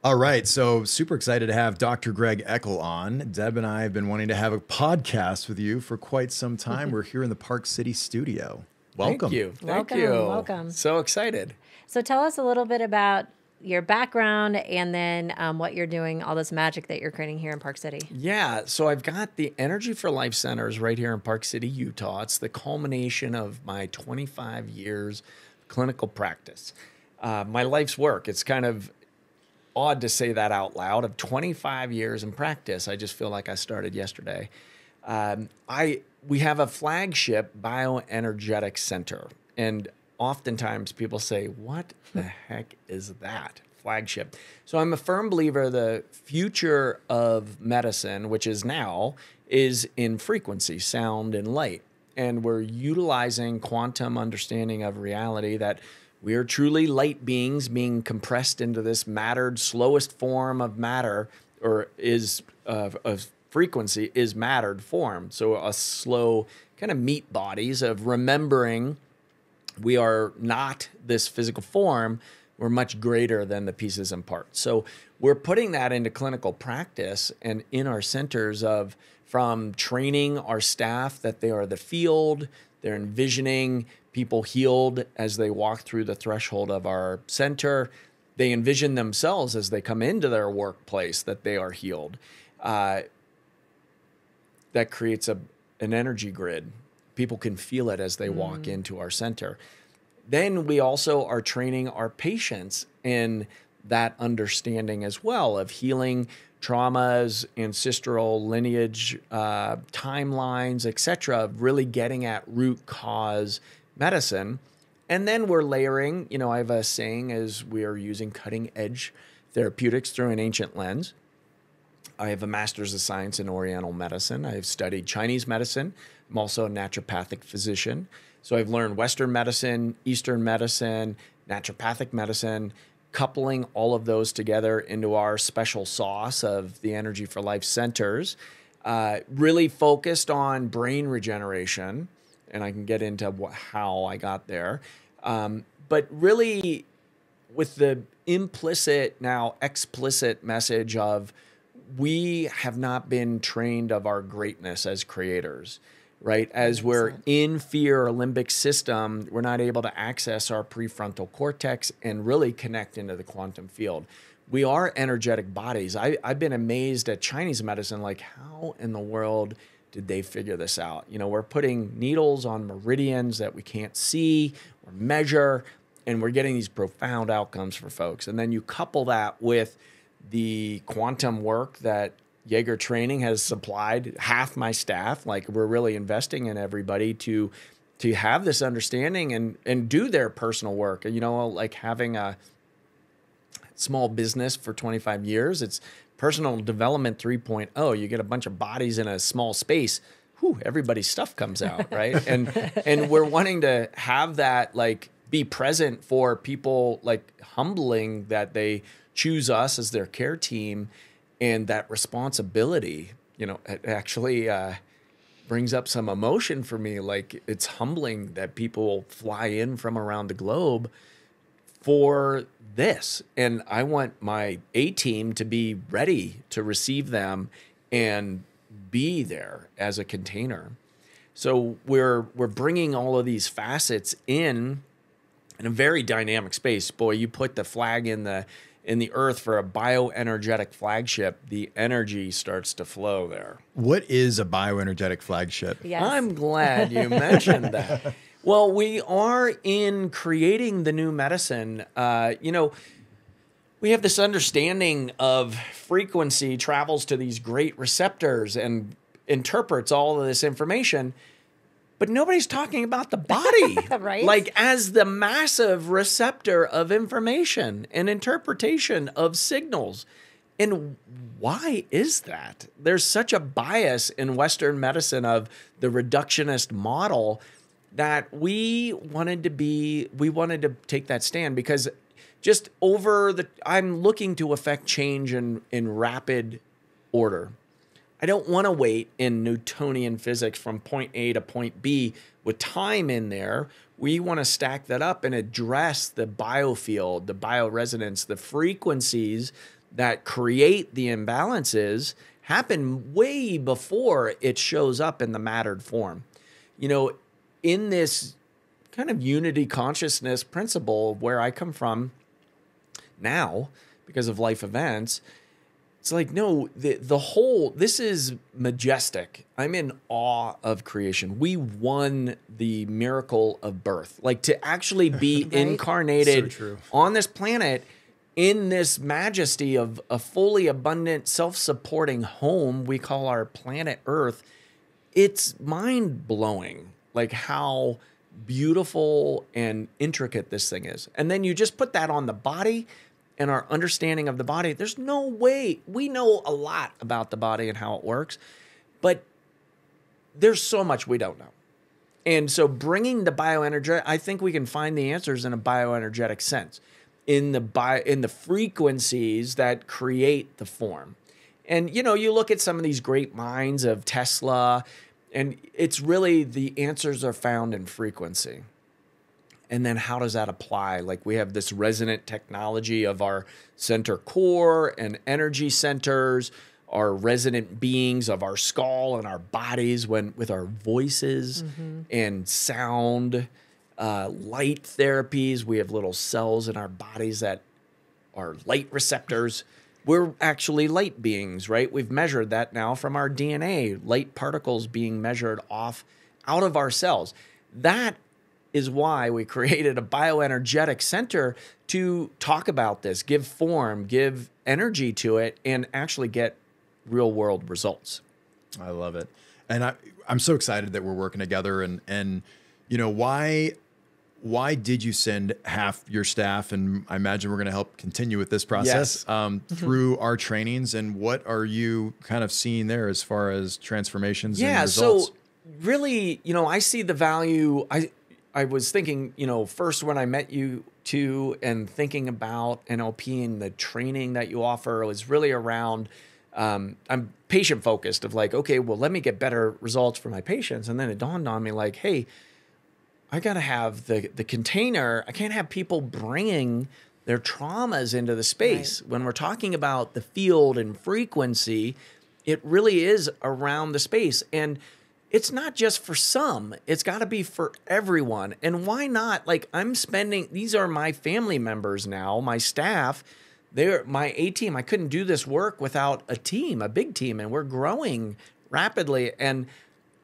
All right, so super excited to have Dr. Greg Eckel on. Deb and I have been wanting to have a podcast with you for quite some time. We're here in the Park City studio. Welcome. Thank you. Thank Welcome, you. welcome. So excited. So tell us a little bit about your background and then what you're doing, all this magic that you're creating here in Park City. Yeah, so I've got the Energy for Life Centers right here in Park City, Utah. It's the culmination of my 25 years clinical practice. My life's work. It's kind of odd to say that out loud. Of 25 years in practice, I just feel like I started yesterday. We have a flagship bioenergetic center, and oftentimes people say, what the heck is that? Flagship. So I'm a firm believer the future of medicine, which is now, is in frequency, sound, and light. And we're utilizing quantum understanding of reality that we are truly light beings being compressed into this mattered, slowest form of matter, or is of frequency is mattered form. So a slow kind of meat bodies of remembering we are not this physical form. We're much greater than the pieces and parts. So we're putting that into clinical practice and in our centers from training our staff that they are the field, they're envisioning people healed as they walk through the threshold of our center. They envision themselves as they come into their workplace that they are healed. That creates an energy grid. People can feel it as they walk into our center. Then we also are training our patients in that understanding as well of healing traumas, ancestral lineage, timelines, etc., really getting at root cause medicine. And then we're layering, I have a saying is we are using cutting edge therapeutics through an ancient lens. I have a master's of science in Oriental medicine. I've studied Chinese medicine. I'm also a naturopathic physician. So I've learned Western medicine, Eastern medicine, naturopathic medicine, coupling all of those together into our special sauce of the Energy for Life centers, really focused on brain regeneration. And I can get into how I got there. But really with the implicit, now explicit message of we have not been trained of our greatness as creators, right? As we're in fear or limbic system, we're not able to access our prefrontal cortex and really connect into the quantum field. We are energetic bodies. I've been amazed at Chinese medicine, like how in the world did they figure this out? We're putting needles on meridians that we can't see or measure, and we're getting these profound outcomes for folks. And then you couple that with the quantum work that Yager training has supplied half my staff. Like we're really investing in everybody to have this understanding and do their personal work. Like having a small business for 25 years, it's personal development 3.0. You get a bunch of bodies in a small space. Whew, everybody's stuff comes out, right? And we're wanting to have that be present for people, humbling that they choose us as their care team, and that responsibility, it actually brings up some emotion for me. Like it's humbling that people fly in from around the globe for this. And I want my A team to be ready to receive them and be there as a container. So we're bringing all of these facets in a very dynamic space. Boy, you put the flag in the earth for a bioenergetic flagship, the energy starts to flow there. What is a bioenergetic flagship? Yes. I'm glad you mentioned that. Well, we are in creating the new medicine. We have this understanding of frequency travels to these great receptors and interprets all of this information. But nobody's talking about the body, Right? Like as the massive receptor of information and interpretation of signals. And why is that? There's such a bias in Western medicine of the reductionist model that we wanted to take that stand because just I'm looking to affect change in rapid order. I don't want to wait in Newtonian physics from point A to point B with time in there. We want to stack that up and address the biofield, the bioresonance, the frequencies that create the imbalances happen way before it shows up in the mattered form. You know, in this kind of unity consciousness principle where I come from now, because of life events, it's like, no, the whole, this is majestic. I'm in awe of creation. We won the miracle of birth. Like, to actually be Right? incarnated So true. on this planet in this majesty of a fully abundant, self-supporting home we call our planet Earth. It's mind-blowing, like how beautiful and intricate this thing is. And then you just put that on the body and our understanding of the body. There's no way. We know a lot about the body and how it works, but there's so much we don't know. And so bringing the bioenergetic, I think we can find the answers in a bioenergetic sense, in the frequencies that create the form. And, you know, you look at some of these great minds of Tesla, and it's really the answers are found in frequency. And then how does that apply? Like, we have this resonant technology of our center core and energy centers, our resonant beings of our skull and our bodies with our voices and sound, light therapies. We have little cells in our bodies that are light receptors. We're actually light beings, right? We've measured that now from our DNA, light particles being measured out of our cells. That is why we created a bioenergetic center to talk about this, give form, give energy to it, and actually get real world results. I love it. And I'm so excited that we're working together. And you know, why did you send half your staff, and I imagine we're going to help continue with this process, through our trainings, and what are you kind of seeing there as far as transformations and results? So really, you know, I see the value. I was thinking, you know, first when I met you two and thinking about NLP and the training that you offer was really around, I'm patient focused of like, okay, well, let me get better results for my patients. And then it dawned on me like, hey, I got to have the container. I can't have people bringing their traumas into the space. Right. When we're talking about the field and frequency, it really is around the space. And it's not just for some, it's got to be for everyone. And why not? Like, these are my family members now, my staff, they're my A team. I couldn't do this work without a team, a big team, and we're growing rapidly. And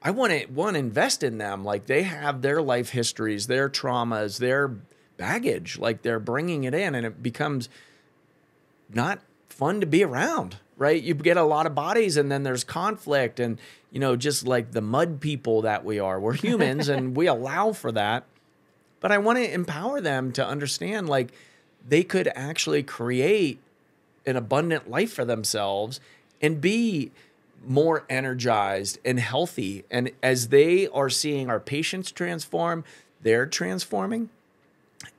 I want to invest in them. Like, they have their life histories, their traumas, their baggage, like they're bringing it in, and it becomes not fun to be around, right? You get a lot of bodies and then there's conflict and, you know, just like the mud people that we are, we're humans and we allow for that. But I want to empower them to understand, like, they could actually create an abundant life for themselves and be more energized and healthy. And as they are seeing our patients transform, they're transforming.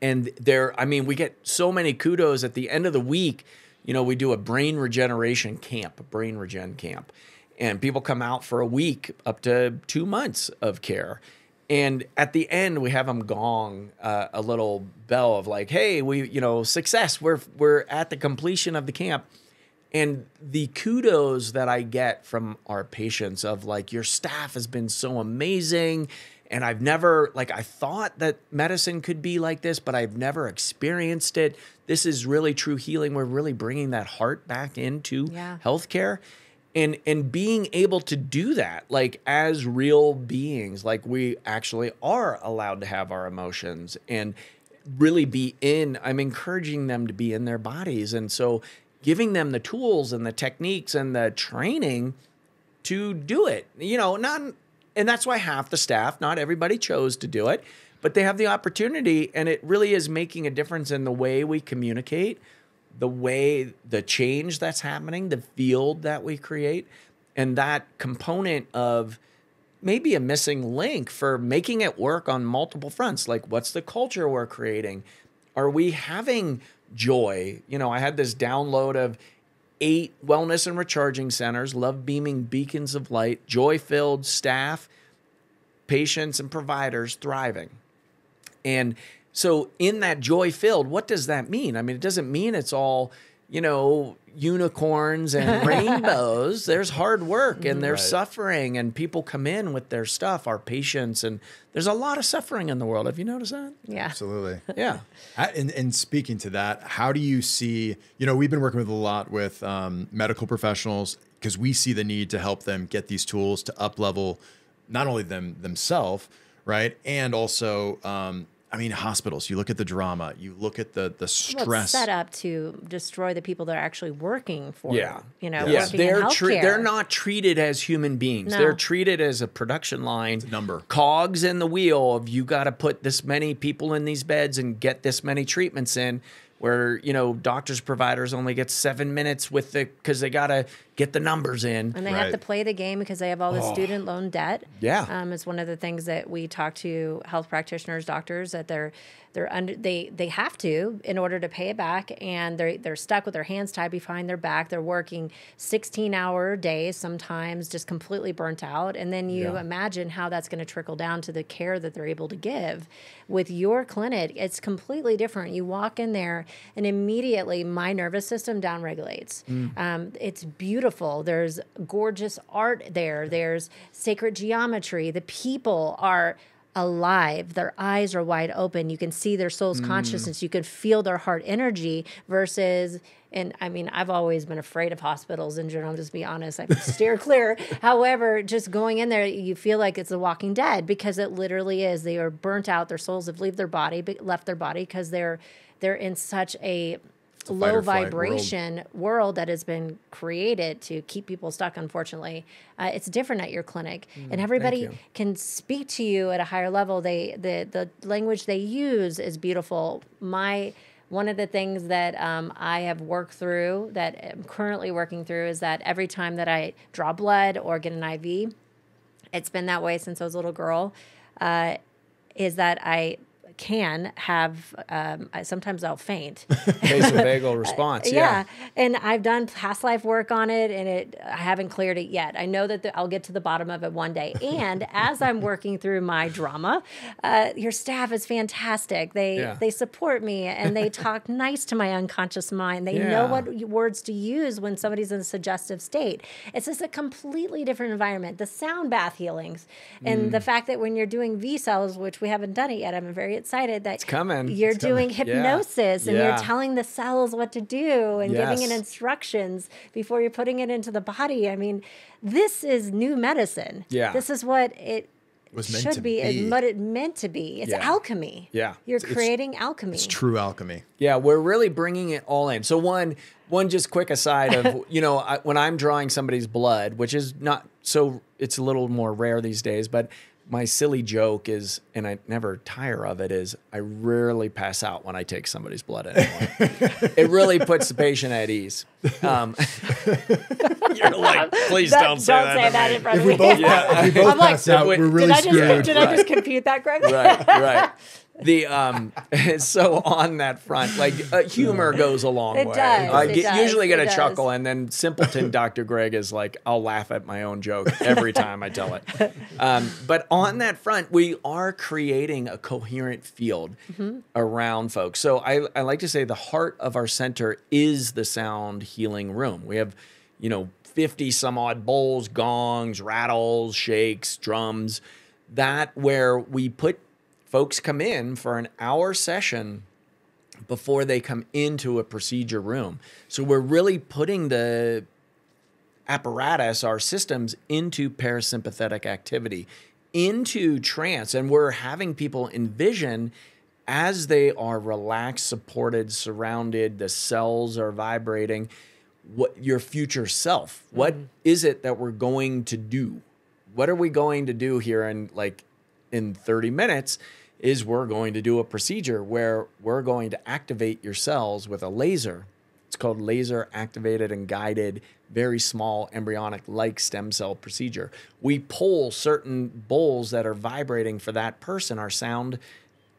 And we get so many kudos at the end of the week. You know, we do a brain regeneration camp, a brain regen camp, and people come out for a week up to 2 months of care. And at the end, we have them gong a little bell of like, hey, success. We're at the completion of the camp. And the kudos that I get from our patients of like, your staff has been so amazing. And I've never, like, I thought that medicine could be like this, but I've never experienced it. This is really true healing. We're really bringing that heart back into healthcare. And being able to do that, like, as real beings, like we actually are allowed to have our emotions and really I'm encouraging them to be in their bodies. And so giving them the tools and the techniques and the training to do it, and that's why half the staff, not everybody chose to do it, but they have the opportunity, and it really is making a difference in the way we communicate, the change that's happening, the field that we create, and that component of maybe a missing link for making it work on multiple fronts. Like, what's the culture we're creating? Are we having joy? I had this download of 8 wellness and recharging centers, love beaming beacons of light, joy-filled staff, patients and providers thriving. And so in that joy-filled, what does that mean? I mean, it doesn't mean it's all you know, unicorns and rainbows. There's hard work and there's suffering, and people come in with their stuff, our patients, and there's a lot of suffering in the world. Have you noticed that? Yeah. Absolutely. Yeah. And speaking to that, how do you see, you know, we've been working with a lot with medical professionals because we see the need to help them get these tools to up level, not only themselves, right? And also, I mean, hospitals, you look at the drama, you look at the stress. Well, it's set up to destroy the people that are actually working for, you know, Yes. working in healthcare. They're not treated as human beings. No. They're treated as a production line. Number. Cogs in the wheel of you got to put this many people in these beds and get this many treatments in, where, you know, doctors, providers only get 7 minutes with because they got to get the numbers in. And they have to play the game because they have all the student loan debt. Yeah. It's one of the things that we talk to health practitioners, doctors, that they have to in order to pay it back, and they're stuck with their hands tied behind their back. They're working 16-hour days sometimes, just completely burnt out. And then you imagine how that's going to trickle down to the care that they're able to give. With your clinic, it's completely different. You walk in there and immediately my nervous system downregulates. It's beautiful. There's gorgeous art there. There's sacred geometry. The people are alive. Their eyes are wide open. You can see their soul's consciousness. You can feel their heart energy versus, and I mean, I've always been afraid of hospitals in general, just be honest. I steer clear. However, just going in there, you feel like it's The Walking Dead, because it literally is. They are burnt out. Their souls have left their body because they're in such a low vibration world that has been created to keep people stuck, unfortunately. It's different at your clinic, and everybody can speak to you at a higher level. The language they use is beautiful. One of the things that I have worked through, that I'm currently working through, is that every time that I draw blood or get an IV, it's been that way since I was a little girl, is that I can have, sometimes I'll faint. Vasovagal response. Yeah. And I've done past life work on it, and I haven't cleared it yet. I know that I'll get to the bottom of it one day. And as I'm working through my drama, your staff is fantastic. They support me, and they talk nice to my unconscious mind. They know what words to use when somebody's in a suggestive state. It's just a completely different environment. The sound bath healings, and the fact that when you're doing V cells, which we haven't done it yet, I'm very excited that you're doing hypnosis and you're telling the cells what to do and giving it instructions before you're putting it into the body. I mean, this is new medicine. Yeah. This is what it should be and what it meant to be. It's alchemy. Yeah. You're creating alchemy. It's true alchemy. Yeah, we're really bringing it all in. So one just quick aside of, you know, when I'm drawing somebody's blood, which is not so, it's a little more rare these days, but my silly joke is, and I never tire of it, is I rarely pass out when I take somebody's blood anymore. It really puts the patient at ease. You're like, please don't say that. Don't say that in front of me. If we both pass out, we're really screwed. Did I just compute that correctly? Right. So on that front, like humor goes a long way. Does. I usually get a chuckle, and then simpleton Dr. Greg is like, I'll laugh at my own joke every time I tell it. But on that front, we are creating a coherent field around folks. So I like to say the heart of our center is the sound healing room. We have, 50 some odd bowls, gongs, rattles, shakes, drums, that where we put folks come in for an hour session before they come into a procedure room. So we're really putting the apparatus, our systems, into parasympathetic activity, into trance. And we're having people envision as they are relaxed, supported, surrounded, the cells are vibrating, what your future self, what is it that we're going to do? What are we going to do here in 30 minutes? Is we're going to do a procedure where we're going to activate your cells with a laser. It's called laser activated and guided, very small embryonic-like stem cell procedure. We pull certain bowls that are vibrating for that person, our sound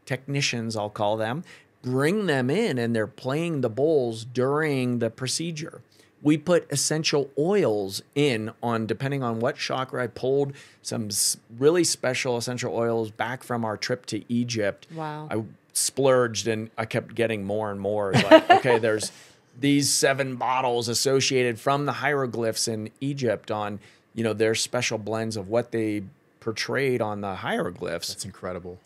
technicians, I'll call them, bring them in, and they're playing the bowls during the procedure. We put essential oils in depending on what chakra. I pulled some really special essential oils back from our trip to Egypt. Wow. I splurged and I kept getting more and more. It's like, okay, there's these 7 bottles associated from the hieroglyphs in Egypt on, you know, their special blends of what they portrayed on the hieroglyphs. That's incredible.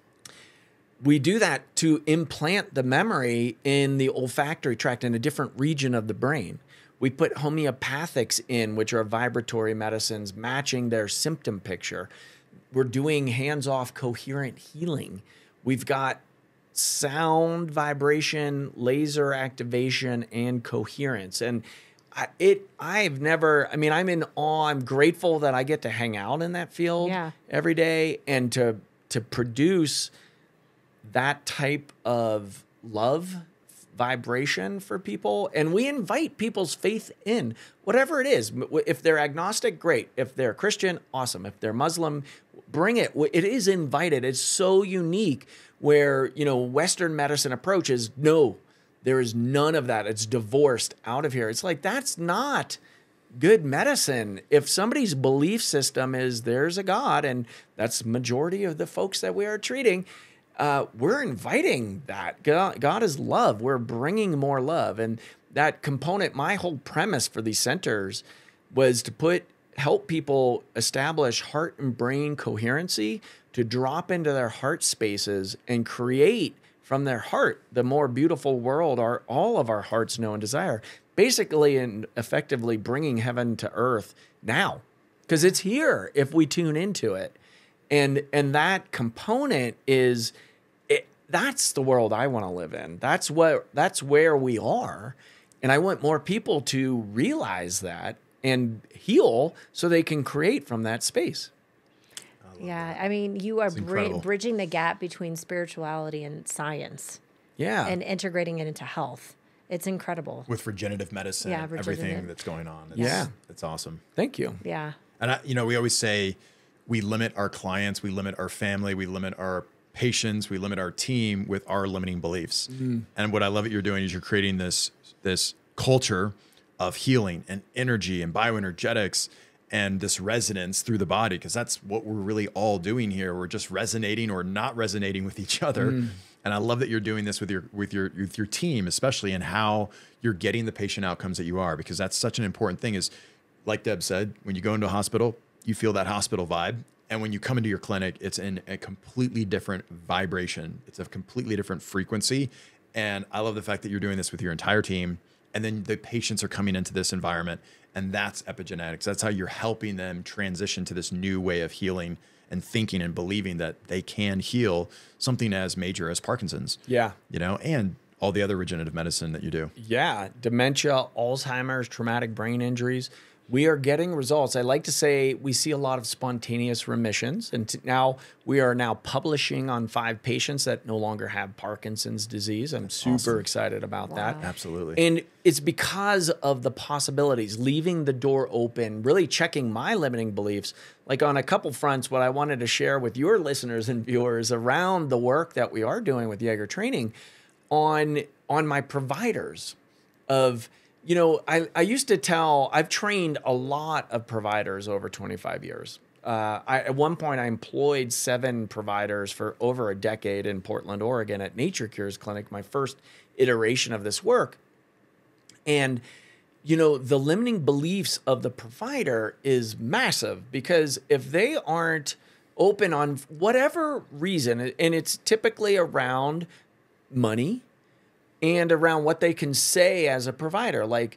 We do that to implant the memory in the olfactory tract in a different region of the brain. We put homeopathics in, which are vibratory medicines matching their symptom picture. We're doing hands-off coherent healing. We've got sound, vibration, laser activation, and coherence. And I'm in awe. I'm grateful that I get to hang out in that field every day and to produce that type of love vibration for people. And we invite people's faith in, whatever it is. If they're agnostic, great. If they're Christian, awesome. If they're Muslim, bring it. It is invited. It's so unique where, you know, Western medicine approach is no, there is none of that. It's divorced out of here. It's like, that's not good medicine. If somebody's belief system is there's a God, and that's the majority of the folks that we are treating, we're inviting that. God is love. We're bringing more love. And that component, my whole premise for these centers was to help people establish heart and brain coherency, to drop into their heart spaces and create from their heart the more beautiful world all of our hearts know and desire. Basically and effectively bringing heaven to earth now, because it's here if we tune into it. And that component is, that's the world I want to live in. That's where we are. And I want more people to realize that and heal so they can create from that space. Yeah, I mean, you are bridging the gap between spirituality and science. Yeah. And integrating it into health. It's incredible. With regenerative medicine, everything that's going on. It's awesome. Thank you. Yeah. And we always say we limit our clients, we limit our family, we limit our patients, we limit our team with our limiting beliefs. And what I love that you're doing is you're creating this culture of healing and energy and bioenergetics and this resonance through the body, because that's what we're really all doing here. We're just resonating or not resonating with each other. And I love that you're doing this with your team, especially, and how you're getting the patient outcomes that you are, because that's such an important thing. Is like Deb said, when you go into a hospital, you feel that hospital vibe. And when you come into your clinic, it's in a completely different vibration. It's a completely different frequency. And I love the fact that you're doing this with your entire team. And then the patients are coming into this environment, and that's epigenetics. That's how you're helping them transition to this new way of healing and thinking and believing that they can heal something as major as Parkinson's. Yeah. You know, and all the other regenerative medicine that you do. Yeah. Dementia, Alzheimer's, traumatic brain injuries. We are getting results. I like to say we see a lot of spontaneous remissions. And now we are now publishing on 5 patients that no longer have Parkinson's disease. I'm super excited about that. Absolutely. And it's because of the possibilities, leaving the door open, really checking my limiting beliefs. Like on a couple fronts, what I wanted to share with your listeners and viewers around the work that we are doing with Yager Training on my providers of, you know, I used to tell, I've trained a lot of providers over 25 years. At one point, I employed 7 providers for over a decade in Portland, Oregon at Nature Cures Clinic, my first iteration of this work. And, you know, the limiting beliefs of the provider is massive, because if they aren't open on whatever reason, and it's typically around money, and around what they can say as a provider. Like,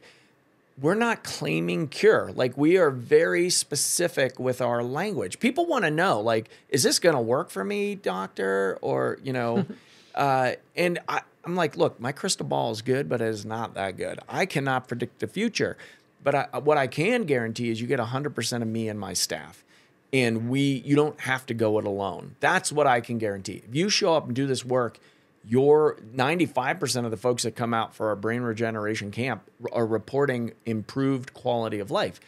we're not claiming cure. Like, we are very specific with our language. People want to know, like, is this going to work for me, doctor? Or, you know, and I'm like, look, my crystal ball is good, but it is not that good. I cannot predict the future. But what I can guarantee is you get 100% of me and my staff. And you don't have to go it alone. That's what I can guarantee. If you show up and do this work, your 95% of the folks that come out for our brain regeneration camp are reporting improved quality of life.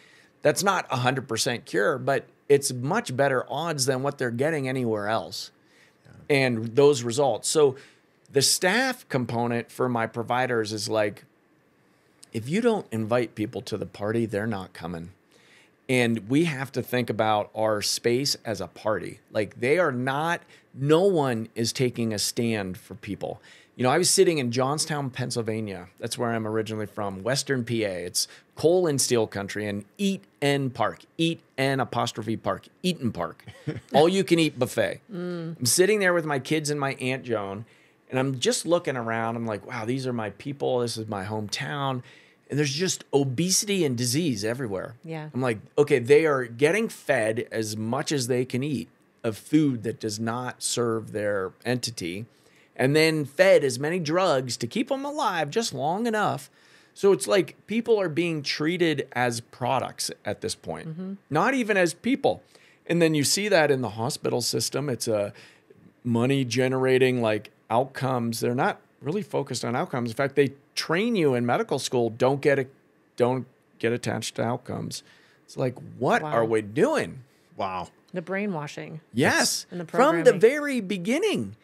That's not 100% cure, but it's much better odds than what they're getting anywhere else. Yeah. And those results. So the staff component for my providers is like, if you don't invite people to the party, they're not coming. And we have to think about our space as a party. Like they are not, no one is taking a stand for people. You know, I was sitting in Johnstown, Pennsylvania. That's where I'm originally from, Western PA. It's coal and steel country, and Eaton Park, Eaton Park, Eaton Park, all you can eat buffet. I'm sitting there with my kids and my Aunt Joan, and I'm just looking around. I'm like, wow, these are my people. This is my hometown. And there's just obesity and disease everywhere. Yeah. I'm like, okay, they are getting fed as much as they can eat of food that does not serve their entity, and then fed as many drugs to keep them alive just long enough. So it's like people are being treated as products at this point, not even as people. And then you see that in the hospital system. It's a money generating like outcomes. They're not really focused on outcomes. In fact, they train you in medical school, don't get attached to outcomes. It's like, what are we doing? Wow. The brainwashing. Yes. And the from the very beginning.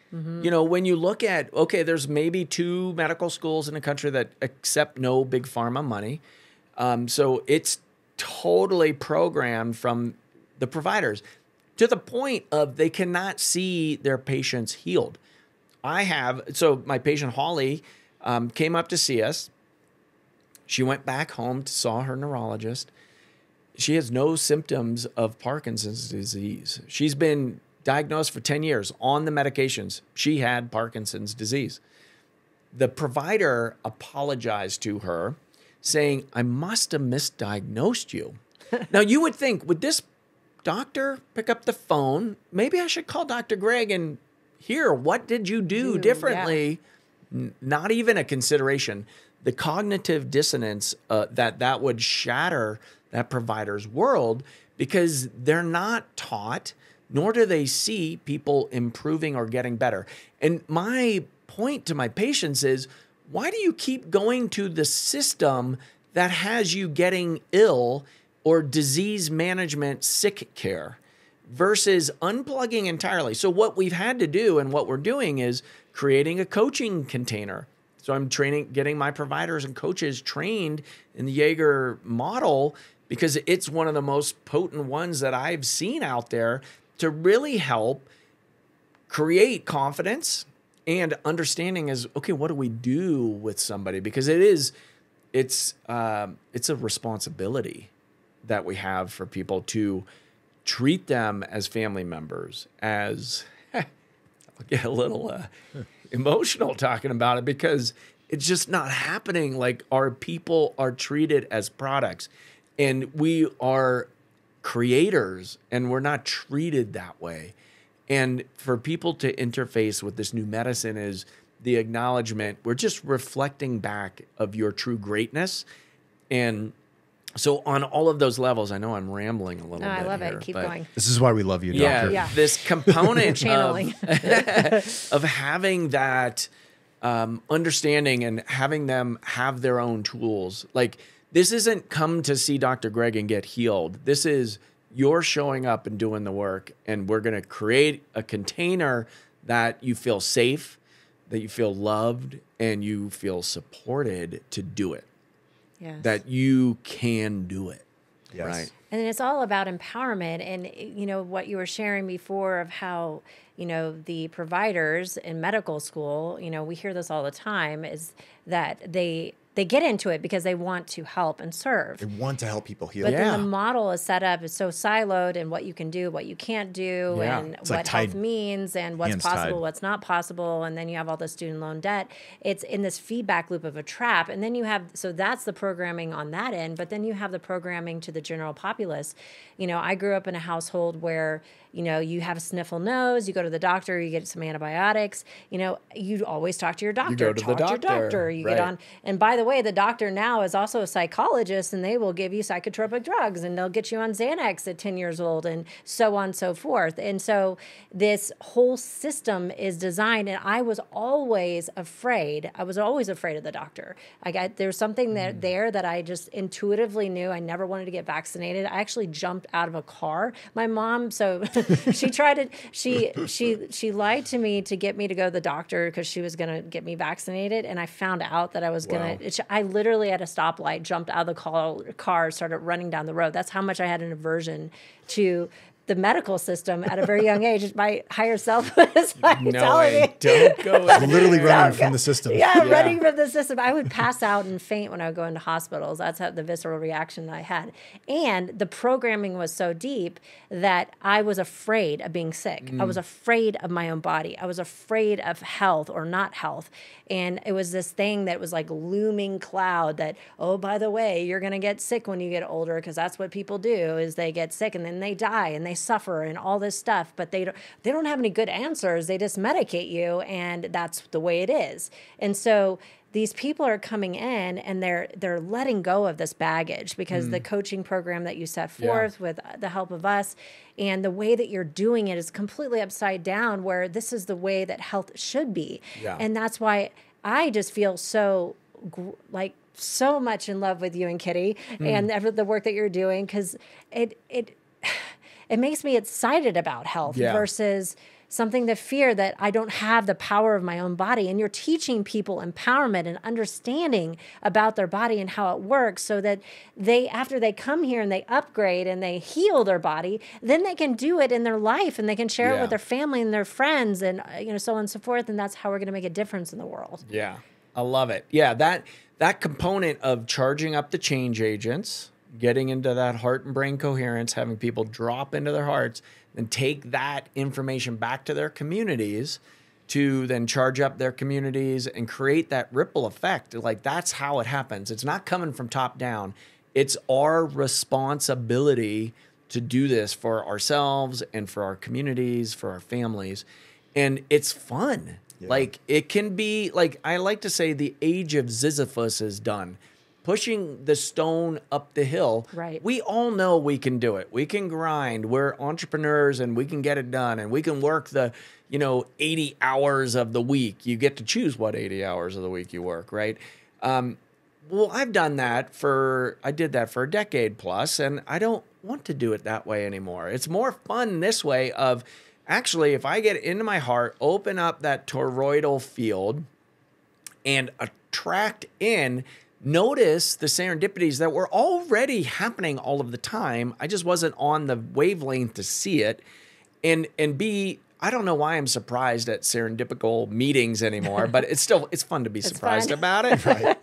You know, when you look at, okay, there's maybe 2 medical schools in the country that accept no big pharma money. So it's totally programmed from the providers to the point of they cannot see their patients healed. So my patient Holly came up to see us. She went back home, saw her neurologist. She has no symptoms of Parkinson's disease. She's been diagnosed for 10 years on the medications. She had Parkinson's disease. The provider apologized to her, saying, I must have misdiagnosed you. Now, you would think, would this doctor pick up the phone? Maybe I should call Dr. Greg and hear, what did you do differently? Yeah. Not even a consideration. The cognitive dissonance that would shatter that provider's world, because they're not taught, nor do they see people improving or getting better. And my point to my patients is, why do you keep going to the system that has you getting ill or disease management sick care versus unplugging entirely? So what we've had to do and what we're doing is creating a coaching container. So I'm getting my providers and coaches trained in the Yager model, because it's one of the most potent ones that I've seen out there to really help create confidence and understanding as, okay, what do we do with somebody? Because it's a responsibility that we have for people to treat them as family members, as I'll get a little emotional talking about it, because it's just not happening. Like, our people are treated as products, and we are creators, and we're not treated that way. And for people to interface with this new medicine is the acknowledgement, we're just reflecting back of your true greatness. And so on all of those levels, I know I'm rambling a little bit. I love here, it. Keep going. This is why we love you, Doctor. Yeah, this component Channeling. of having that understanding and having them have their own tools. Like, this isn't come to see Dr. Greg and get healed. This is you're showing up and doing the work, and we're going to create a container that you feel safe, that you feel loved, and you feel supported to do it. Yes. That you can do it. Yes. Right. And it's all about empowerment. And, you know, what you were sharing before of how, you know, the providers in medical school, you know, we hear this all the time, is that they get into it because they want to help and serve. They want to help people heal. But then the model is set up, is so siloed in what you can do, what you can't do, and It's what like health means, and what's hands possible, tied. what's not possible. And then you have all the student loan debt. It's in this feedback loop of a trap. And then you have, so that's the programming on that end. But then you have the programming to the general populace. You know, I grew up in a household where, you know, you have a sniffle nose, you go to the doctor, you get some antibiotics. You know, you always talk to your doctor. You go to the talk to your doctor. You get on. And by the way, the doctor now is also a psychologist, and they will give you psychotropic drugs, and they'll get you on Xanax at 10 years old, and so on and so forth. And so this whole system is designed, and I was always afraid. I was always afraid of the doctor. There's something there that I just intuitively knew. I never wanted to get vaccinated. I actually jumped out of a car. My mom, so she tried to, she lied to me to get me to go to the doctor because she was going to get me vaccinated. And I found out that I was going to, I literally at a stoplight jumped out of the car, started running down the road. That's how much I had an aversion to the medical system at a very young age. My higher self was like telling me, don't go in Literally there. running from the system. Yeah, running from the system. I would pass out and faint when I would go into hospitals. That's how the visceral reaction that I had. And the programming was so deep that I was afraid of being sick. I was afraid of my own body. I was afraid of health or not health. And it was this thing that was like looming cloud that, oh, by the way, you're going to get sick when you get older, because that's what people do is they get sick and then they die and they suffer and all this stuff. But they don't have any good answers. They just medicate you, and that's the way it is. And so these people are coming in and they're letting go of this baggage, because the coaching program that you set forth with the help of us and the way that you're doing it is completely upside down, where this is the way that health should be. Yeah. And that's why I just feel so so much in love with you and Kitty and the work that you're doing, because it makes me excited about health versus something to fear that I don't have the power of my own body. And you're teaching people empowerment and understanding about their body and how it works, so that after they come here and they upgrade and they heal their body, then they can do it in their life and they can share it with their family and their friends and so on and so forth. And that's how we're going to make a difference in the world. Yeah, I love it. Yeah, that component of charging up the change agents, getting into that heart and brain coherence, having people drop into their hearts, and take that information back to their communities to then charge up their communities and create that ripple effect. Like, that's how it happens. It's not coming from top down. It's our responsibility to do this for ourselves and for our communities, for our families. And it's fun. Yeah. Like, it can be, like, I like to say the age of Sisyphus is done. Pushing the stone up the hill. Right. We all know we can do it. We can grind. We're entrepreneurs and we can get it done. And we can work the, 80 hours of the week. You get to choose what 80 hours of the week you work, right? Well, I've done that I did that for a decade plus, and I don't want to do it that way anymore. It's more fun this way of, actually, if I get into my heart, open up that toroidal field and attract in, notice the serendipities that were already happening all of the time. I just wasn't on the wavelength to see it. And B, I don't know why I'm surprised at serendipical meetings anymore, but it's fun to be surprised about it. Right.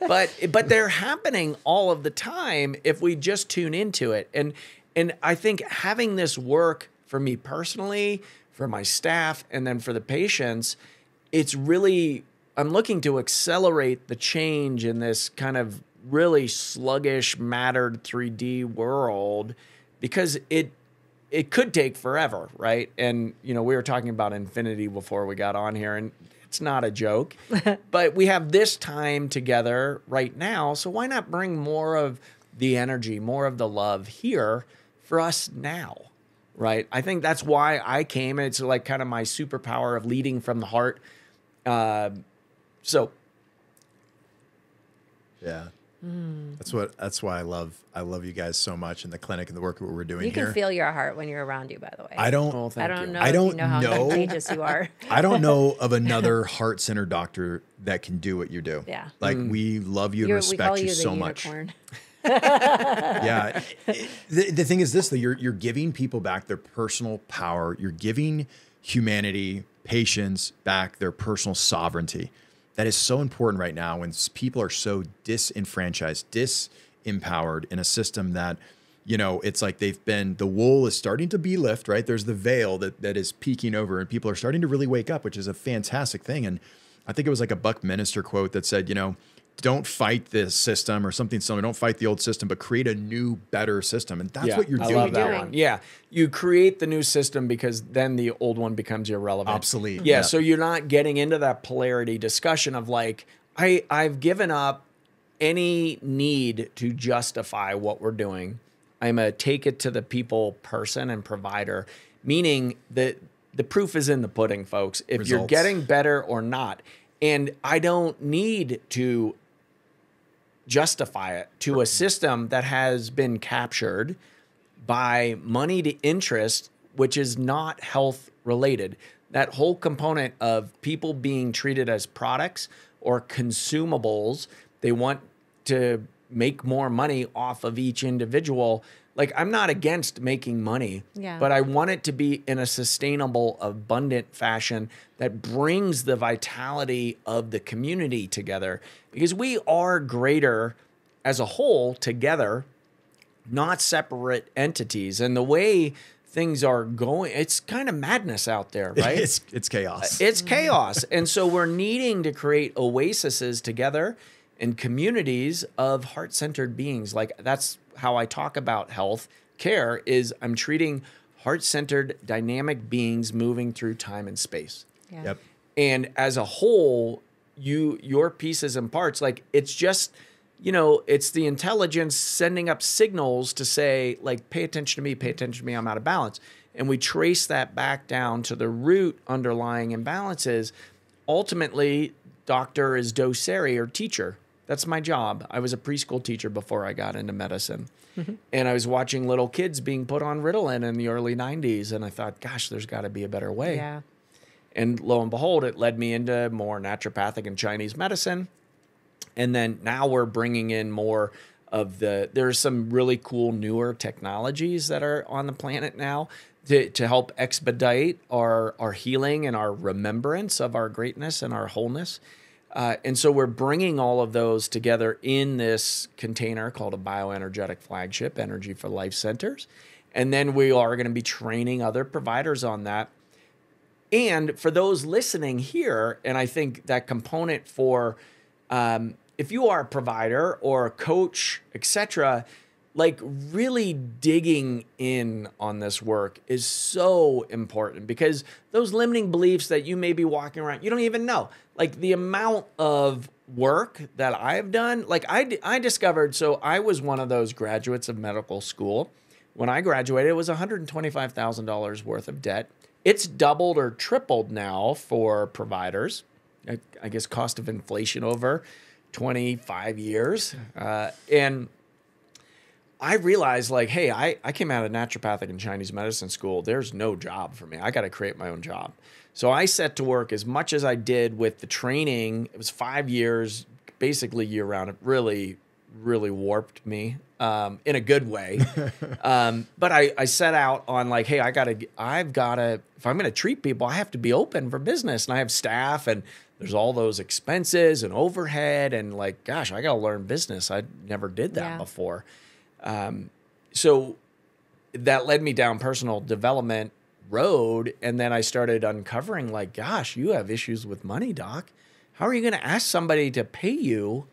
But they're happening all of the time if we just tune into it. And I think having this work for me personally, for my staff, and then for the patients, it's really, I'm looking to accelerate the change in this kind of really sluggish, mattered 3D world, because it could take forever, right? And, we were talking about infinity before we got on here, and it's not a joke. But we have this time together right now, so why not bring more of the energy, more of the love here for us now, right? I think that's why I came, and it's like kind of my superpower of leading from the heart. So, yeah, that's why I love you guys so much in the clinic and the work that we're doing here. You can feel your heart when you're around you, by the way. I don't know how contagious you are. I don't know of another heart center doctor that can do what you do. Yeah. Like, we love you and respect you so much. Yeah. The thing is this, though, you're giving people back their personal power. You're giving humanity, patients back their personal sovereignty. That is so important right now when people are so disenfranchised, disempowered in a system that, it's like the wool is starting to be lifted, right? There's the veil that is peeking over, and people are starting to really wake up, which is a fantastic thing. And I think it was like a Buckminster quote that said, don't fight this system or something similar. Don't fight the old system, but create a new, better system. And that's what you're doing. I love that one. Yeah. You create the new system because then the old one becomes irrelevant. Obsolete. Yeah. So you're not getting into that polarity discussion of like, I've given up any need to justify what we're doing. I'm a take it to the people person and provider, meaning that the proof is in the pudding, folks. If you're getting better or not. And I don't need to justify it to a system that has been captured by money to interest, which is not health related. That whole component of people being treated as products or consumables, they want to make more money off of each individual. Like, I'm not against making money, but I want it to be in a sustainable, abundant fashion that brings the vitality of the community together, because we are greater as a whole together, not separate entities. And the way things are going, it's kind of madness out there, right? It's chaos. It's chaos. And so we're needing to create oases together and communities of heart-centered beings. Like, that's how I talk about health care, is I'm treating heart-centered dynamic beings moving through time and space. Yeah. Yep. And as a whole, your pieces and parts, like, it's just, it's the intelligence sending up signals to say, like, pay attention to me, I'm out of balance. And we trace that back down to the root underlying imbalances. Ultimately, doctor is docere, or teacher. That's my job. I was a preschool teacher before I got into medicine. And I was watching little kids being put on Ritalin in the early 90s. And I thought, gosh, there's got to be a better way. Yeah. And lo and behold, it led me into more naturopathic and Chinese medicine. And then now we're bringing in more of there's some really cool newer technologies that are on the planet now to help expedite our healing and our remembrance of our greatness and our wholeness. And so we're bringing all of those together in this container called a bioenergetic flagship, Energy for Life Centers. And then we are going to be training other providers on that. And for those listening here, and I think that component for, if you are a provider or a coach, etc., like, really digging in on this work is so important, because those limiting beliefs that you may be walking around, you don't even know. Like, the amount of work that I've done, like, I discovered, so I was one of those graduates of medical school. When I graduated, it was $125,000 worth of debt. It's doubled or tripled now for providers. I guess cost of inflation over 25 years. And I realized, like, hey, I came out of naturopathic and Chinese medicine school. There's no job for me. I got to create my own job. So I set to work as much as I did with the training. It was 5 years, basically year round. It really, really warped me in a good way. But I set out on, like, hey, I've got to, if I'm going to treat people, I have to be open for business. And I have staff, and there's all those expenses and overhead. And, like, gosh, I got to learn business. I never did that before. So that led me down personal development road. And then I started uncovering, like, gosh, you have issues with money, doc. How are you going to ask somebody to pay you?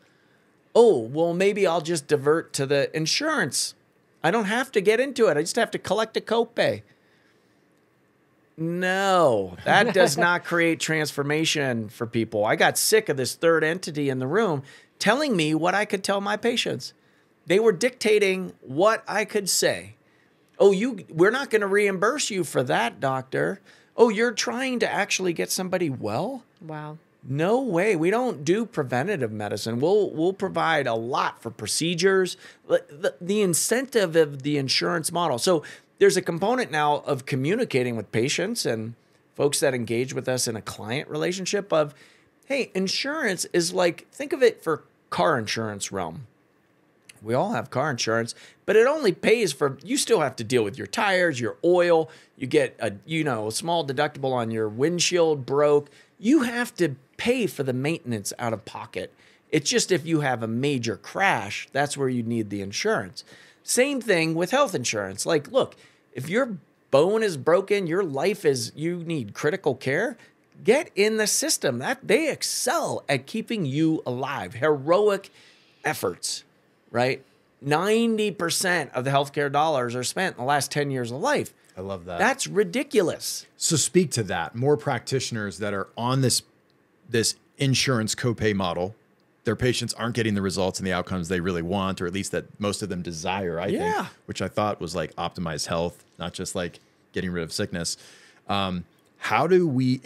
Oh, well, maybe I'll just divert to the insurance. I don't have to get into it. I just have to collect a copay. No, that does not create transformation for people. I got sick of this third entity in the room telling me what I could tell my patients. They were dictating what I could say. Oh, we're not going to reimburse you for that, doctor. Oh, you're trying to actually get somebody well? Wow. No way. We don't do preventative medicine. We'll provide a lot for procedures. The incentive of the insurance model. So there's a component now of communicating with patients and folks that engage with us in a client relationship of, hey, insurance is like, think of it for car insurance realm. We all have car insurance, but it only pays for, you still have to deal with your tires, your oil. You get a small deductible on your windshield broke. You have to pay for the maintenance out of pocket. It's just if you have a major crash, that's where you need the insurance. Same thing with health insurance. Like, look, if your bone is broken, you need critical care, get in the system. That they excel at keeping you alive. Heroic efforts. Right? 90% of the healthcare dollars are spent in the last 10 years of life. I love that. That's ridiculous. So speak to that. More practitioners that are on this insurance copay model, their patients aren't getting the results and the outcomes they really want, or at least that most of them desire, I think, which I thought was like optimized health, not just like getting rid of sickness. How do we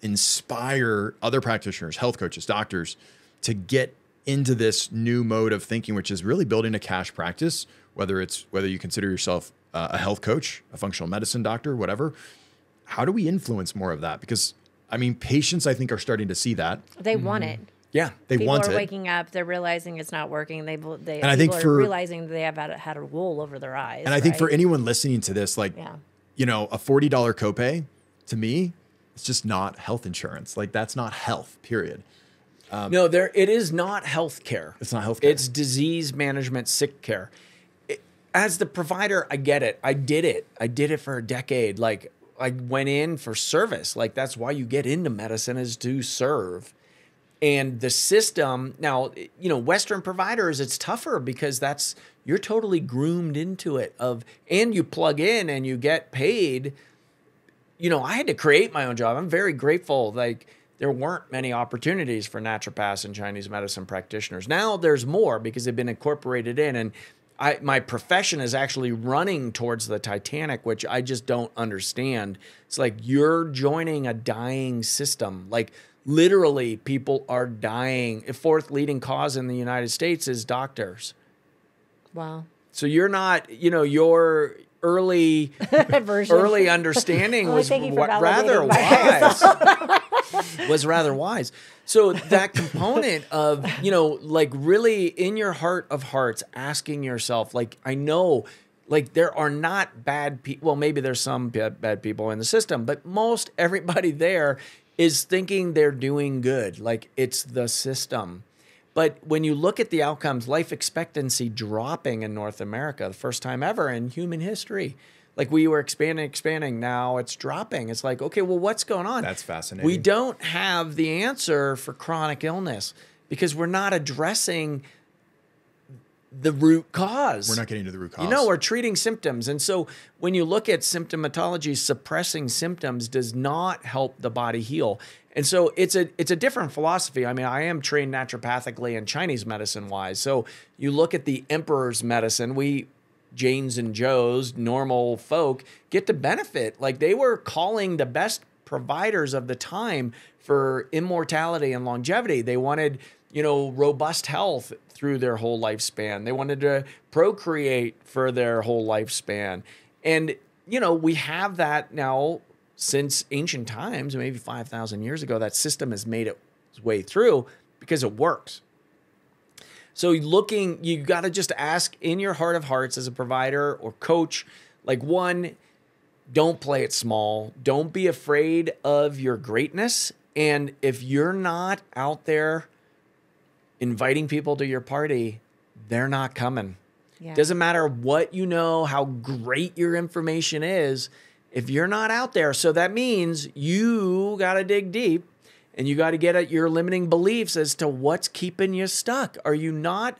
inspire other practitioners, health coaches, doctors to get into this new mode of thinking, which is really building a cash practice, whether you consider yourself a health coach, a functional medicine doctor, whatever? How do we influence more of that? Because, I mean, patients, I think, are starting to see that. They want it. Yeah. They People want are it. waking up. They're realizing it's not working. They And I think people are realizing they have had a wool over their eyes. And I think for anyone listening to this, like, you know, a $40 copay, to me, it's just not health insurance. Like, that's not health, period. No, it is not health care. It's not health care. It's disease management, sick care. As the provider, I get it. I did it. I did it for a decade. Like, I went in for service. Like, that's why you get into medicine, is to serve. And the system, now, you know, Western providers, it's tougher because you're totally groomed into it and you plug in and you get paid. You know, I had to create my own job. I'm very grateful. Like, there weren't many opportunities for naturopaths and Chinese medicine practitioners. Now there's more because they've been incorporated in. And my profession is actually running towards the Titanic, which I just don't understand. It's like you're joining a dying system. Like, literally, people are dying. The fourth leading cause in the United States is doctors. Wow. So you're not, you know, your early understanding was rather wise. Was rather wise. So that component of, you know, like, really in your heart of hearts, asking yourself, like, I know, like, there are not bad people. Well, maybe there's some bad people in the system, but most everybody there is thinking they're doing good. Like, it's the system. But when you look at the outcomes, life expectancy dropping in North America, the first time ever in human history. Like, we were expanding. Now it's dropping. It's like, okay, well, what's going on? That's fascinating. We don't have the answer for chronic illness because we're not addressing the root cause. We're not getting to the root cause. You know, we're treating symptoms. And so when you look at symptomatology, suppressing symptoms does not help the body heal. And so it's a different philosophy. I mean, I am trained naturopathically and Chinese medicine wise. So you look at the emperor's medicine, Janes and Joes, normal folk, get to benefit. Like, they were calling the best providers of the time for immortality and longevity. They wanted, you know, robust health through their whole lifespan. They wanted to procreate for their whole lifespan. And, you know, we have that now since ancient times, maybe 5,000 years ago. That system has made its way through because it works. So you got to just ask in your heart of hearts as a provider or coach, like, one, don't play it small. Don't be afraid of your greatness. And if you're not out there inviting people to your party, they're not coming. Yeah. Doesn't matter what you know, how great your information is, if you're not out there. So that means you got to dig deep. And you got to get at your limiting beliefs as to what's keeping you stuck. Are you not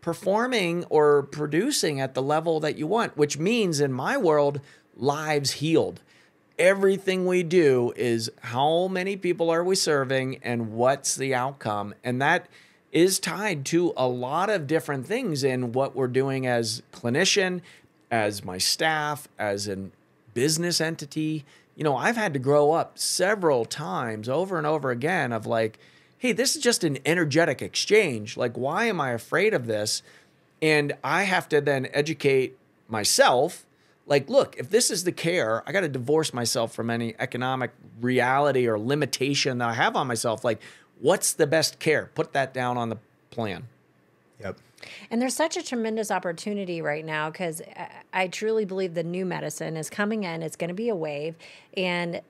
performing or producing at the level that you want? Which means, in my world, lives healed. Everything we do is how many people are we serving and what's the outcome? And that is tied to a lot of different things in what we're doing as clinician, as my staff, as a business entity. You know, I've had to grow up several times over and over again of like, hey, this is just an energetic exchange. Like, why am I afraid of this? And I have to then educate myself. Like, look, if this is the care, I got to divorce myself from any economic reality or limitation that I have on myself. Like, what's the best care? Put that down on the plan. Yep. And there's such a tremendous opportunity right now because I truly believe the new medicine is coming in. It's going to be a wave. And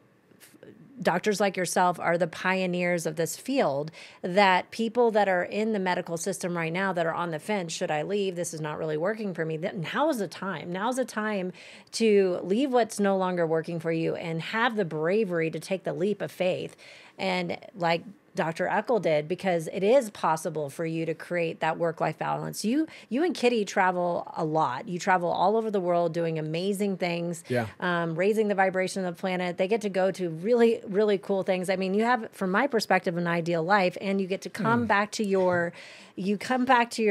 doctors like yourself are the pioneers of this field, that people that are in the medical system right now that are on the fence, should I leave? This is not really working for me. Now is the time. Now's the time to leave what's no longer working for you and have the bravery to take the leap of faith. And like Dr. Eckel did, because it is possible for you to create that work-life balance. You and Kitty travel a lot. You travel all over the world doing amazing things, raising the vibration of the planet. They get to go to really, really cool things. I mean, you have, from my perspective, an ideal life, and you get to come back to your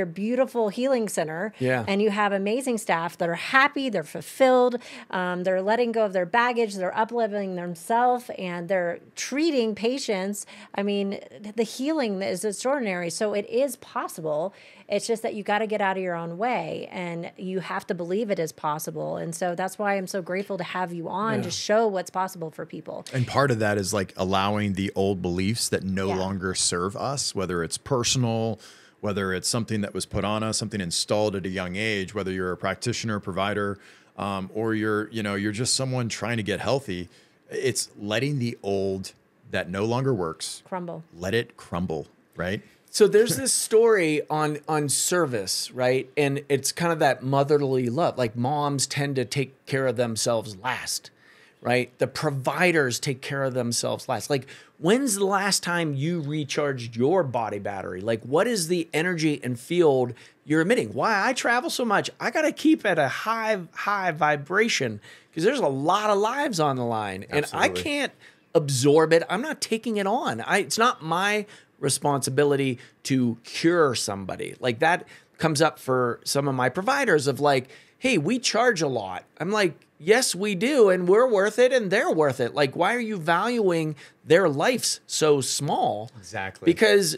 beautiful healing center, and you have amazing staff that are happy, they're fulfilled, they're letting go of their baggage, they're up-leveling themselves, and they're treating patients. I mean, and the healing is extraordinary. So it is possible. It's just that you got to get out of your own way, and you have to believe it is possible. And so that's why I'm so grateful to have you on to show what's possible for people. And part of that is like allowing the old beliefs that no longer serve us, whether it's personal, whether it's something that was put on us, something installed at a young age, whether you're a practitioner, provider, or you're just someone trying to get healthy. It's letting the old that no longer works Crumble. Let it crumble, right? So there's this story on service, right? And it's kind of that motherly love. Like moms tend to take care of themselves last, right? The providers take care of themselves last. Like, when's the last time you recharged your body battery? Like, what is the energy and field you're emitting? Why I travel so much, I got to keep at a high vibration because there's a lot of lives on the line. Absolutely. And I can't absorb it. I'm not taking it on. It's not my responsibility to cure somebody. Like, that comes up for some of my providers of like, hey, we charge a lot. I'm like, yes, we do. And we're worth it and they're worth it. Like, why are you valuing their lives so small? Exactly. Because,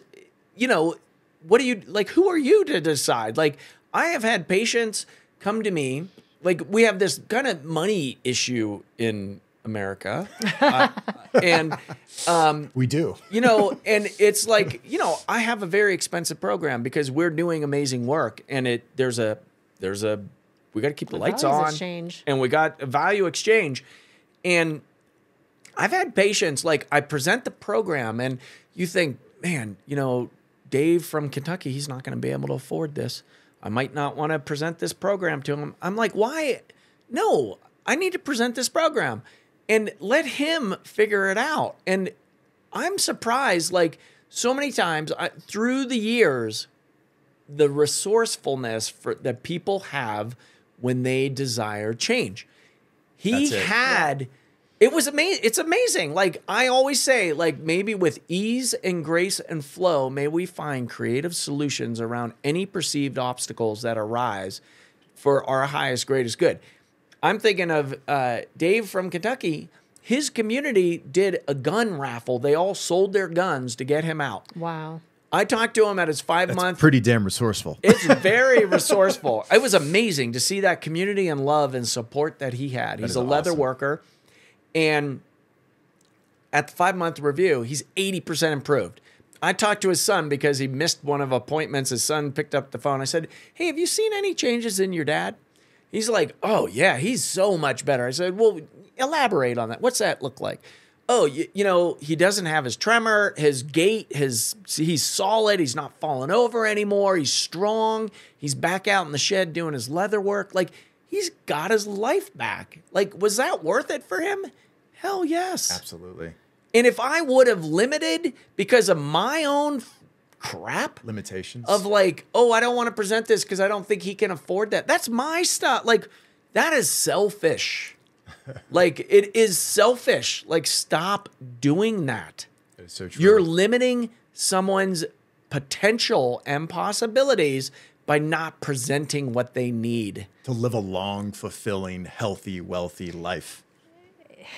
what do you, like, who are you to decide? Like, I have had patients come to me, like, we have this kind of money issue in America. And we do. And it's like, I have a very expensive program because we're doing amazing work, and we got to keep the lights on, and we got a value exchange. And I've had patients, like, I present the program and you think, man, Dave from Kentucky, he's not going to be able to afford this. I might not want to present this program to him. I'm like, why? No, I need to present this program and let him figure it out. And I'm surprised, like, so many times through the years, the resourcefulness that people have when they desire change. It was amazing. It's amazing. Like, I always say, like, maybe with ease and grace and flow, may we find creative solutions around any perceived obstacles that arise for our highest, greatest good. I'm thinking of Dave from Kentucky. His community did a gun raffle. They all sold their guns to get him out. Wow. I talked to him at his 5-month. Pretty damn resourceful. It's very resourceful. It was amazing to see that community and love and support that he had. He's a leather worker. And at the 5-month review, he's 80% improved. I talked to his son because he missed one of appointments. His son picked up the phone. I said, hey, have you seen any changes in your dad? He's like, oh, yeah, he's so much better. I said, well, elaborate on that. What's that look like? Oh, he doesn't have his tremor, his gait, he's solid. He's not falling over anymore. He's strong. He's back out in the shed doing his leather work. Like, he's got his life back. Like, was that worth it for him? Hell yes. Absolutely. And if I would have limited because of my own crap, limitations of like, oh, I don't want to present this because I don't think he can afford that. That's my stuff. Like, that is selfish. Like, it is selfish. Like, stop doing that. That is so true. You're limiting someone's potential and possibilities by not presenting what they need to live a long, fulfilling, healthy, wealthy life.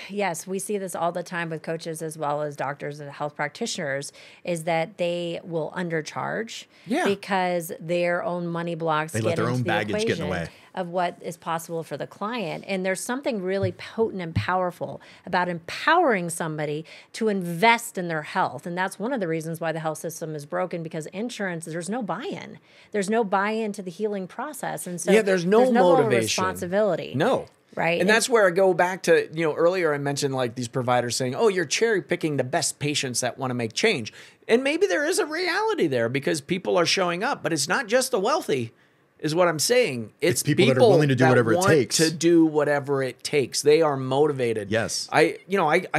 Yes, we see this all the time with coaches as well as doctors and health practitioners, is that they will undercharge because their own money blocks let their own baggage get in the way of what is possible for the client. And there's something really potent and powerful about empowering somebody to invest in their health. And that's one of the reasons why the health system is broken, because insurance, there's no buy-in. There's no buy-in to the healing process. And so there's no motivation. Responsibility. No. Right. And that's where I go back to, earlier I mentioned like these providers saying, oh, you're cherry picking the best patients that want to make change. And maybe there is a reality there because people are showing up, but it's not just the wealthy is what I'm saying. It's people that are willing to do whatever it takes. To do whatever it takes. They are motivated. Yes. I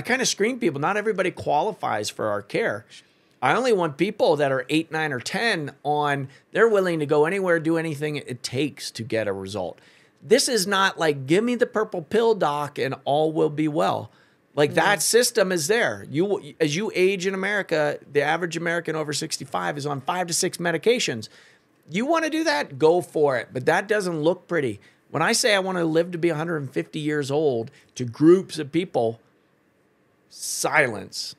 kind of screen people. Not everybody qualifies for our care. I only want people that are 8, 9, or 10 on, they're willing to go anywhere, do anything it takes to get a result. This is not like, give me the purple pill, doc, and all will be well. Like that system is there. As you age in America, the average American over 65 is on 5 to 6 medications. You want to do that? Go for it. But that doesn't look pretty. When I say I want to live to be 150 years old to groups of people, silence.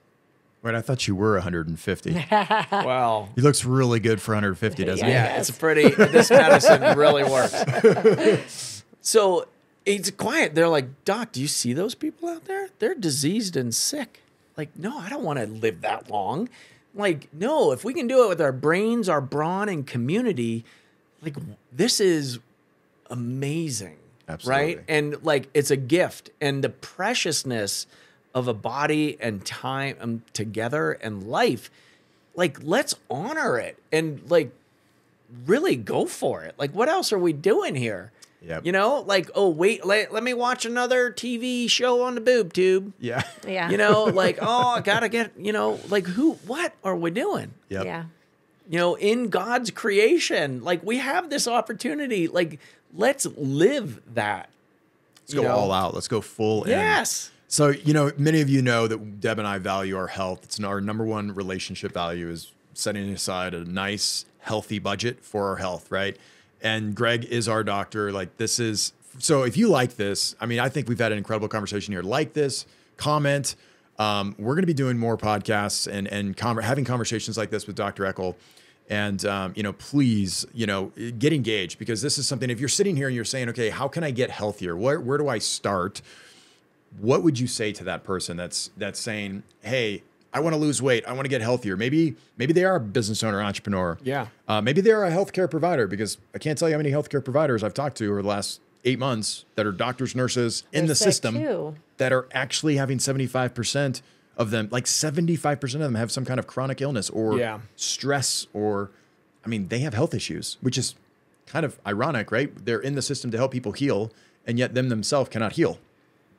Wait, I thought you were 150. Well, He looks really good for 150, doesn't he? yeah, it's this medicine really works. So it's quiet. They're like, Doc, do you see those people out there? They're diseased and sick. Like, no, I don't want to live that long. Like, no, if we can do it with our brains, our brawn, and community, like, this is amazing. Absolutely. Right? And like, it's a gift. And the preciousness of a body and time together and life, like, let's honor it and like really go for it. Like, what else are we doing here? Yep. You know, like, oh, wait, let me watch another TV show on the boob tube. Yeah. Yeah. You know, like, oh, I got to get, you know, like, what are we doing? Yep. Yeah. You know, in God's creation, like, we have this opportunity. Like, let's live that. Let's go all out. Let's go full in. Yes. So, you know, many of you know that Deb and I value our health. It's our number one relationship value is setting aside a nice, healthy budget for our health, right? And Greg is our doctor. Like, this is, so if you like this, I mean, I think we've had an incredible conversation here. Like this, comment. We're going to be doing more podcasts and having conversations like this with Dr. Eckel. And, you know, please, you know, get engaged, because this is something, if you're sitting here and you're saying, okay, how can I get healthier? Where do I start? What would you say to that person that's saying, hey, I want to lose weight, I want to get healthier? Maybe they are a business owner, entrepreneur. Yeah. Maybe they're a healthcare provider, because I can't tell you how many healthcare providers I've talked to over the last 8 months that are doctors, nurses in the system too. that are actually having 75% of them, like 75% of them have some kind of chronic illness or stress, or, I mean, they have health issues, which is kind of ironic, right? They're in the system to help people heal, and yet them themselves cannot heal.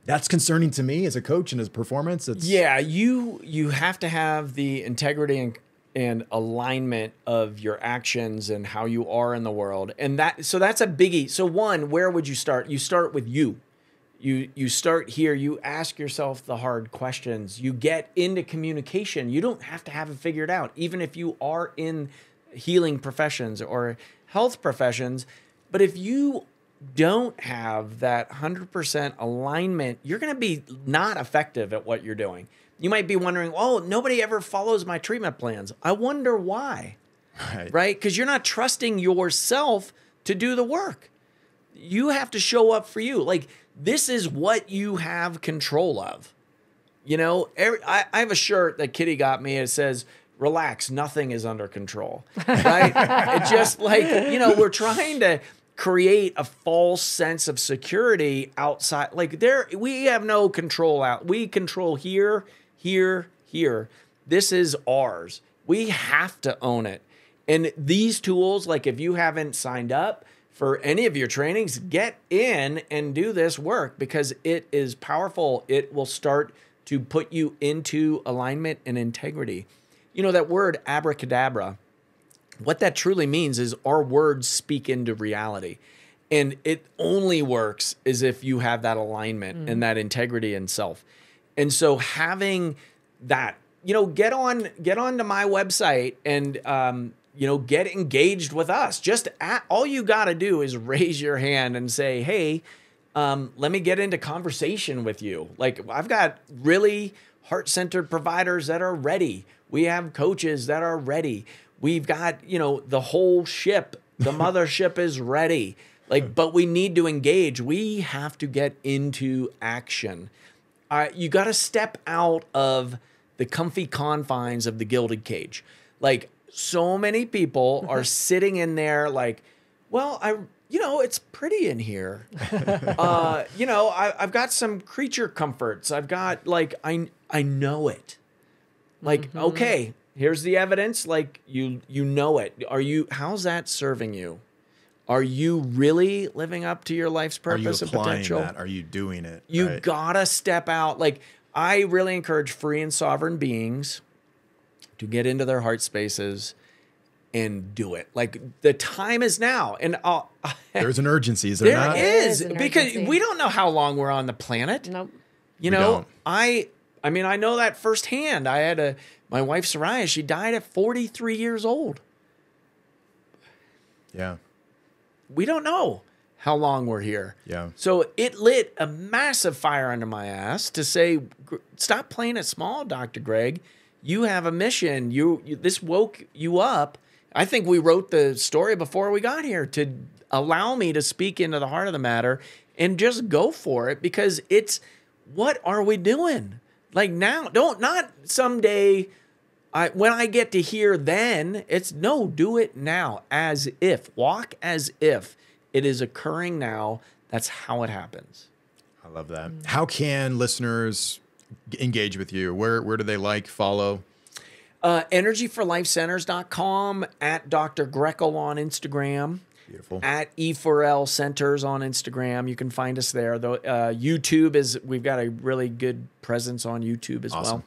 That's concerning to me as a coach and as performance. Yeah, you have to have the integrity and alignment of your actions and how you are in the world. And that's a biggie. So one, where would you start? You start with you. You start here. You ask yourself the hard questions. You get into communication. You don't have to have it figured out. Even if you are in healing professions or health professions, but if you don't have that 100% alignment, you're going to be not effective at what you're doing. You might be wondering, oh, nobody ever follows my treatment plans. I wonder why, right? Because you're not trusting yourself to do the work. You have to show up for you. Like, this is what you have control of. You know, I have a shirt that Kitty got me. It says, relax, nothing is under control, right? It's just like, you know, we're trying to create a false sense of security outside. Like, we have no control out. We control here, here, here. This is ours. We have to own it. And these tools, like, if you haven't signed up for any of your trainings, get in and do this work, because it is powerful. It will start to put you into alignment and integrity. You know, that word abracadabra, what that truly means is our words speak into reality. And it only works as if you have that alignment and that integrity in self. And so having that, you know, get onto my website and, you know, get engaged with us. All you got to do is raise your hand and say, hey, let me get into conversation with you. Like, I've got really heart-centered providers that are ready. We have coaches that are ready. We've got, you know, the whole ship, the mothership is ready. Like, but we need to engage. We have to get into action. You got to step out of the comfy confines of the gilded cage. Like, so many people are sitting in there like, well, you know, it's pretty in here. You know, I've got some creature comforts. I've got, like, I know it. Like, okay, here's the evidence. Like, you know it. How's that serving you? Are you really living up to your life's purpose and potential? That? Are you doing it? You gotta step out. Like, I really encourage free and sovereign beings to get into their heart spaces and do it. Like, the time is now. And there's an urgency, is there not? There is, because we don't know how long we're on the planet. Nope. You know, I mean, I know that firsthand. I had my wife, Soraya, she died at 43 years old. Yeah. We don't know how long we're here. Yeah. So it lit a massive fire under my ass to say, stop playing it small, Dr. Greg. you have a mission. This woke you up. I think we wrote the story before we got here to allow me to speak into the heart of the matter and just go for it, because it's, what are we doing? Like now, not someday when I get to hear then. It's no, do it now, as if. Walk as if it is occurring now. That's how it happens. I love that. How can listeners engage with you? Where do they follow? Energyforlifecenters.com, at Dr. Greco on Instagram. Beautiful. At E4L Centers on Instagram. You can find us there. Though YouTube we've got a really good presence on YouTube as well.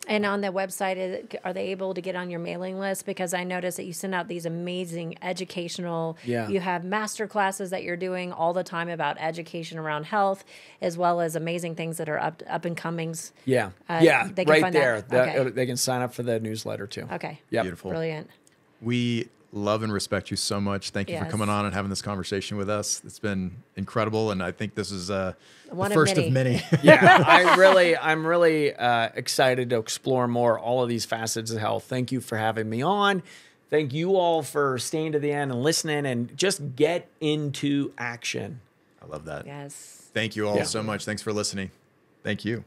And on the website, are they able to get on your mailing list? Because I noticed that you send out these amazing educational, you have master classes that you're doing all the time about education around health, as well as amazing things that are up and comings. Yeah. They can right find there. Okay. They can sign up for the newsletter too. Okay. Yep. Beautiful. Brilliant. We love and respect you so much. Thank you for coming on and having this conversation with us. It's been incredible, and I think this is the first of many. Yeah, I'm really excited to explore more all of these facets of health. Thank you for having me on. Thank you all for staying to the end and listening, and just get into action. I love that. Yes. Thank you all so much. Thanks for listening. Thank you.